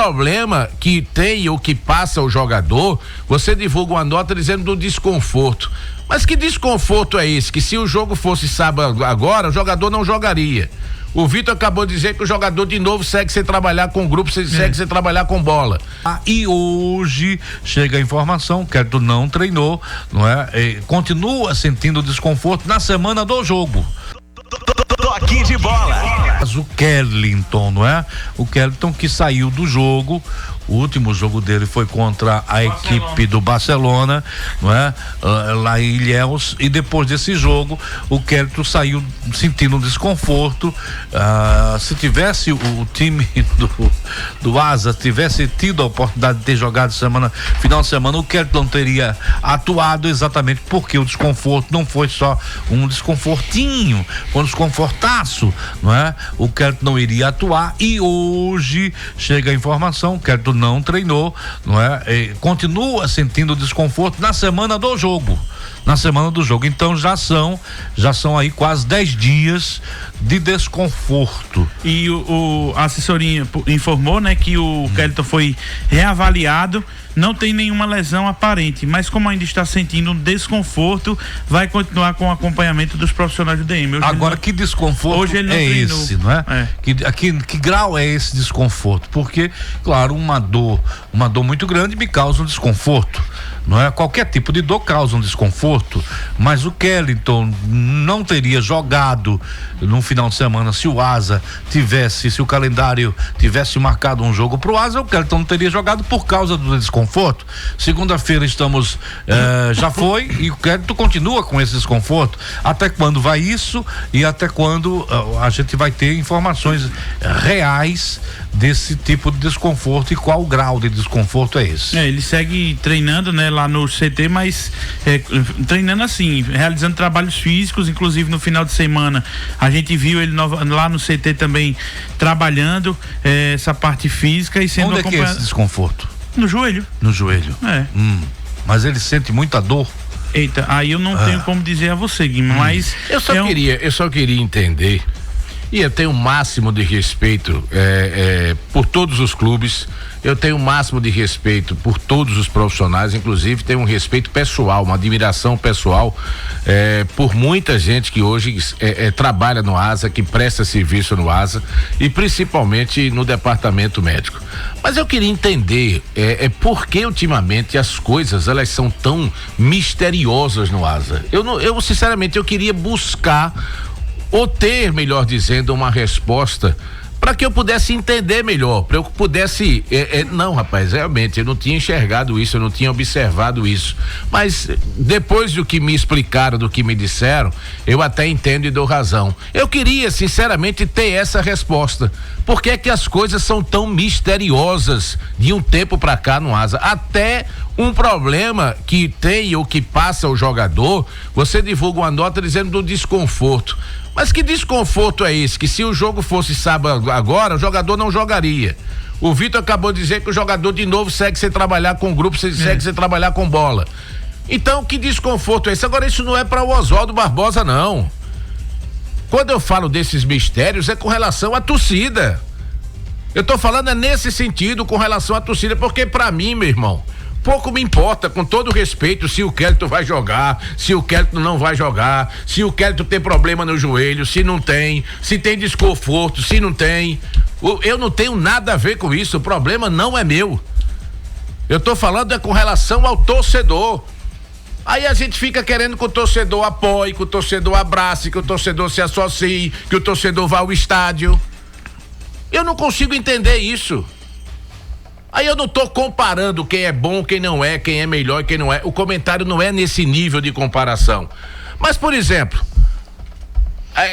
problema que tem ou que passa o jogador, você divulga uma nota dizendo do desconforto. Mas que desconforto é esse? Que se o jogo fosse sábado agora, o jogador não jogaria. O Vitor acabou de dizer que o jogador de novo segue sem trabalhar com grupo, segue sem trabalhar com bola. E hoje chega a informação que ele não treinou, não é? Continua sentindo desconforto na semana do jogo. Toque de bola. Mas o Kellyton, não é? O Kellyton que saiu do jogo. O último jogo dele foi contra a equipe do Barcelona, não é? Lá em Ilhéus, e depois desse jogo o Kellyton saiu sentindo um desconforto. Se tivesse o time do Asa tivesse tido a oportunidade de ter jogado final de semana, o Kellyton teria atuado, exatamente porque o desconforto não foi só um desconfortinho, foi um desconfortaço, não é? O Kellyton não iria atuar, e hoje chega a informação que o Kellyton não treinou, não é? Continua sentindo desconforto na semana do jogo. Então já são aí quase 10 dias de desconforto. E a assessoria informou, né, que o Kellyton foi reavaliado, não tem nenhuma lesão aparente, mas como ainda está sentindo um desconforto, vai continuar com o acompanhamento dos profissionais do DM. Agora, que desconforto hoje ele não treinou. Esse, não é? Que grau é esse desconforto? Porque, claro, uma dor muito grande me causa um desconforto, não é? Qualquer tipo de dor causa um desconforto, mas o Kellyton não teria jogado no final de semana se o calendário tivesse marcado um jogo pro Asa, o Kellyton não teria jogado por causa do desconforto. Segunda-feira já foi, e o Kellyton continua com esse desconforto. Até quando vai isso e até quando a gente vai ter informações reais desse tipo de desconforto e qual o grau de desconforto é esse? Ele segue treinando, né, lá no CT, mas treinando assim, realizando trabalhos físicos, inclusive no final de semana a gente viu ele lá no CT também trabalhando essa parte física e sendo acompanhado. Onde é que é esse desconforto? No joelho. No joelho? Mas ele sente muita dor? Eita, aí eu não tenho como dizer a você, Guima, mas eu só queria entender, e eu tenho o máximo de respeito por todos os clubes, eu tenho o máximo de respeito por todos os profissionais, inclusive tenho um respeito pessoal, uma admiração pessoal por muita gente que hoje trabalha no Asa, que presta serviço no Asa e principalmente no departamento médico. Mas eu queria entender por que ultimamente as coisas elas são tão misteriosas no Asa. Eu sinceramente eu queria buscar ou ter, melhor dizendo, uma resposta para que eu pudesse entender melhor, para eu pudesse, não, rapaz, realmente eu não tinha enxergado isso, eu não tinha observado isso, mas depois do que me explicaram, do que me disseram, eu até entendo e dou razão. Eu queria sinceramente ter essa resposta. Por que é que as coisas são tão misteriosas de um tempo para cá no Asa? Até um problema que tem ou que passa o jogador, você divulga uma nota dizendo do desconforto. Mas que desconforto é esse? Que se o jogo fosse sábado agora, o jogador não jogaria. O Vitor acabou de dizer que o jogador de novo segue sem trabalhar com grupo, segue sem trabalhar com bola. Então, que desconforto é esse? Agora, isso não é para o Oswaldo Barbosa, não. Quando eu falo desses mistérios, é com relação à torcida. Eu tô falando nesse sentido, com relação à torcida, porque para mim, meu irmão, pouco me importa, com todo respeito, se o Kellyton vai jogar, se o Kellyton não vai jogar, se o Kellyton tem problema no joelho, se não tem, se tem desconforto, se não tem. Eu não tenho nada a ver com isso, o problema não é meu. Eu tô falando com relação ao torcedor. Aí a gente fica querendo que o torcedor apoie, que o torcedor abrace, que o torcedor se associe, que o torcedor vá ao estádio. Eu não consigo entender isso. Aí eu não tô comparando quem é bom, quem não é, quem é melhor e quem não é. O comentário não é nesse nível de comparação. Mas, por exemplo,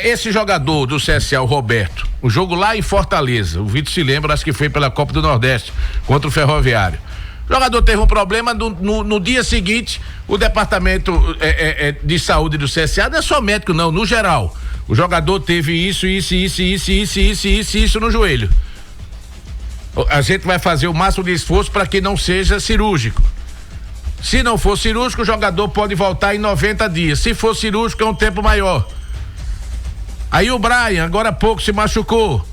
esse jogador do CSA, o Roberto, o jogo lá em Fortaleza, o Vitor se lembra, acho que foi pela Copa do Nordeste, contra o Ferroviário. O jogador teve um problema, no dia seguinte, o departamento de saúde do CSA, não é só médico não, no geral. O jogador teve isso no joelho. A gente vai fazer o máximo de esforço para que não seja cirúrgico. Se não for cirúrgico, o jogador pode voltar em 90 dias. Se for cirúrgico, é um tempo maior. Aí o Brian, agora há pouco, se machucou.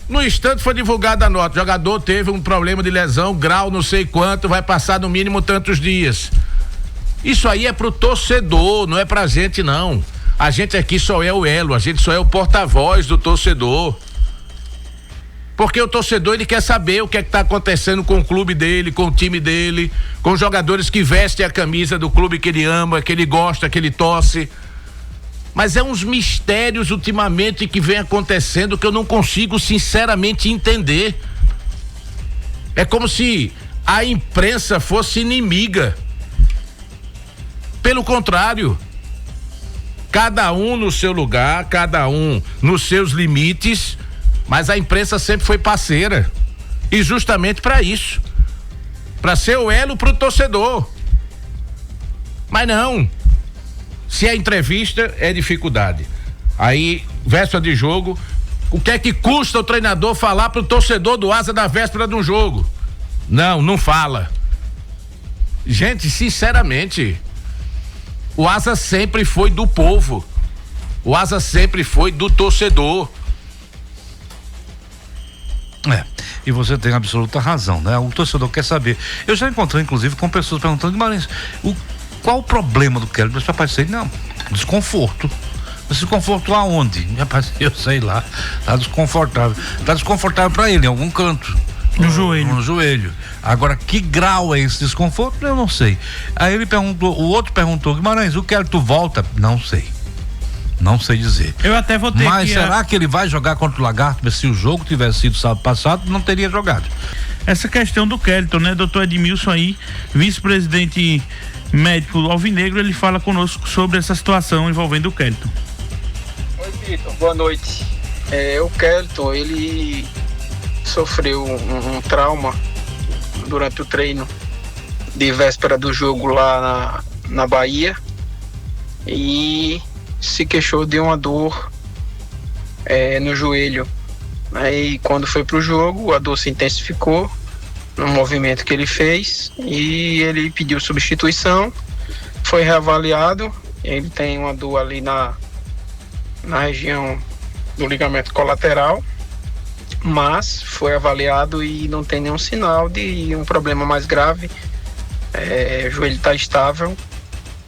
No instante foi divulgada a nota, o jogador teve um problema de lesão, grau não sei quanto, vai passar no mínimo tantos dias. Isso aí é pro torcedor, não é pra gente não. A gente aqui só é o elo, a gente só é o porta-voz do torcedor. Porque o torcedor, ele quer saber o que é que tá acontecendo com o clube dele, com o time dele, com os jogadores que vestem a camisa do clube que ele ama, que ele gosta, que ele torce. Mas é uns mistérios ultimamente que vem acontecendo que eu não consigo sinceramente entender. É como se a imprensa fosse inimiga. Pelo contrário, cada um no seu lugar, cada um nos seus limites, mas a imprensa sempre foi parceira. E justamente para isso, para ser o elo pro torcedor. Mas não. Se é entrevista, é dificuldade. Aí, véspera de jogo, o que é que custa o treinador falar pro torcedor do Asa da véspera de um jogo? Não fala. Gente, sinceramente, o Asa sempre foi do povo. O Asa sempre foi do torcedor. E você tem absoluta razão, né? O torcedor quer saber. Eu já encontrei, inclusive, com pessoas perguntando, Guimarães, qual o problema do Kelly? Mas rapaz, sei não, desconforto. Desconforto aonde? Rapaz, eu sei lá, tá desconfortável. Tá desconfortável pra ele, em algum canto. No joelho. Agora, que grau é esse desconforto? Eu não sei. Aí ele perguntou, o outro perguntou, Guimarães, o Kelly tu volta? Não sei. Não sei dizer. Eu até vou ter. Mas será que ele vai jogar contra o Lagarto? Se o jogo tivesse sido sábado passado, não teria jogado. Essa questão do Kelton, né? Doutor Edmilson aí, vice-presidente médico alvinegro, ele fala conosco sobre essa situação envolvendo o Kelton. Oi, Vitor, boa noite. O Kelton, ele sofreu um trauma durante o treino de véspera do jogo lá na Bahia e se queixou de uma dor no joelho. Aí quando foi pro jogo, a dor se intensificou no movimento que ele fez e ele pediu substituição, foi reavaliado, ele tem uma dor ali na região do ligamento colateral, mas foi avaliado e não tem nenhum sinal de um problema mais grave. O joelho está estável,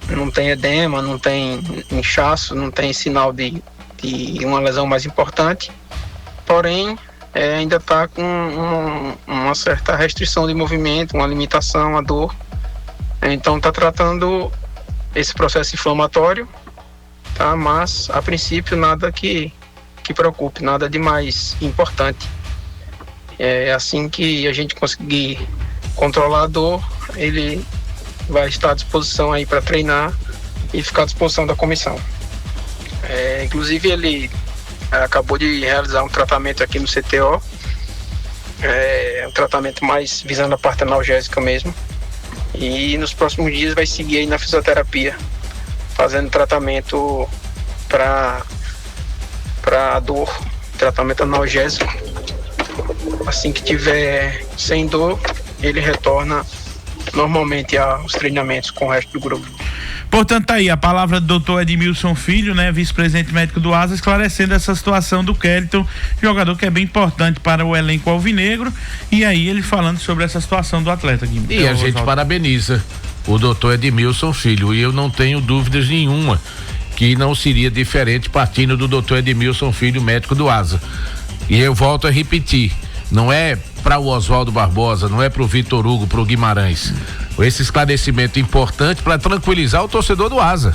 não tem edema, não tem inchaço, não tem sinal de uma lesão mais importante, porém ainda está com uma certa restrição de movimento, uma limitação, a dor. Então está tratando esse processo inflamatório, tá? Mas a princípio nada que preocupe, nada de mais importante. Assim que a gente conseguir controlar a dor, ele vai estar à disposição aí para treinar e ficar à disposição da comissão. Inclusive ele acabou de realizar um tratamento aqui no CTO, um tratamento mais visando a parte analgésica mesmo, e nos próximos dias vai seguir aí na fisioterapia, fazendo tratamento para a dor, tratamento analgésico. Assim que tiver sem dor, ele retorna normalmente aos treinamentos com o resto do grupo. Portanto, aí a palavra do doutor Edmilson Filho, né, vice-presidente médico do Asa, esclarecendo essa situação do Kelton, jogador que é bem importante para o elenco alvinegro, e aí ele falando sobre essa situação do atleta. E a gente parabeniza o doutor Edmilson Filho, e eu não tenho dúvidas nenhuma que não seria diferente partindo do doutor Edmilson Filho, médico do Asa. E eu volto a repetir, não é para o Oswaldo Barbosa, não é para o Vitor Hugo, para o Guimarães. Esse esclarecimento importante para tranquilizar o torcedor do Asa.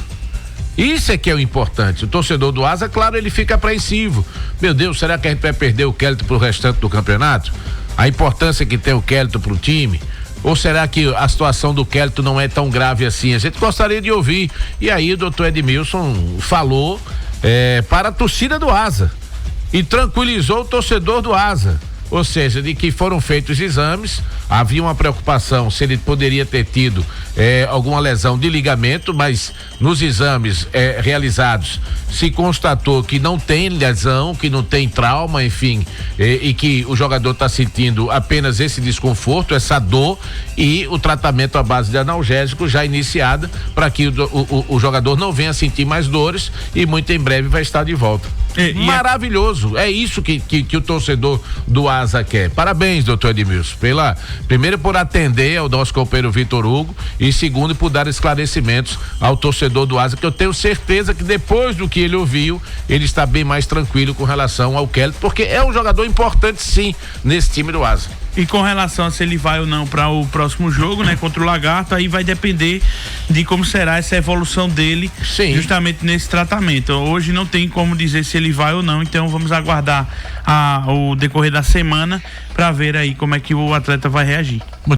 Isso é que é o importante. O torcedor do Asa, claro, ele fica apreensivo. Meu Deus, será que a gente vai perder o Kelton pro restante do campeonato? A importância que tem o Kelton pro time? Ou será que a situação do Kelton não é tão grave assim? A gente gostaria de ouvir. E aí o doutor Edmilson falou para a torcida do Asa e tranquilizou o torcedor do Asa. ou seja, de que foram feitos exames, havia uma preocupação se ele poderia ter tido alguma lesão de ligamento, mas nos exames realizados se constatou que não tem lesão, que não tem trauma, enfim, e que o jogador está sentindo apenas esse desconforto, essa dor, e o tratamento à base de analgésico já iniciado para que o jogador não venha sentir mais dores e muito em breve vai estar de volta. Maravilhoso, é isso que o torcedor do Asa quer. Parabéns, doutor Edmilson, primeiro por atender ao nosso companheiro Vitor Hugo e segundo por dar esclarecimentos ao torcedor do Asa, que eu tenho certeza que depois do que ele ouviu, ele está bem mais tranquilo com relação ao Kelly, porque é um jogador importante sim nesse time do Asa. E com relação a se ele vai ou não para o próximo jogo, né, contra o Lagarto, aí vai depender de como será essa evolução dele, sim, justamente nesse tratamento. Hoje não tem como dizer se ele vai ou não, então vamos aguardar o decorrer da semana para ver aí como é que o atleta vai reagir.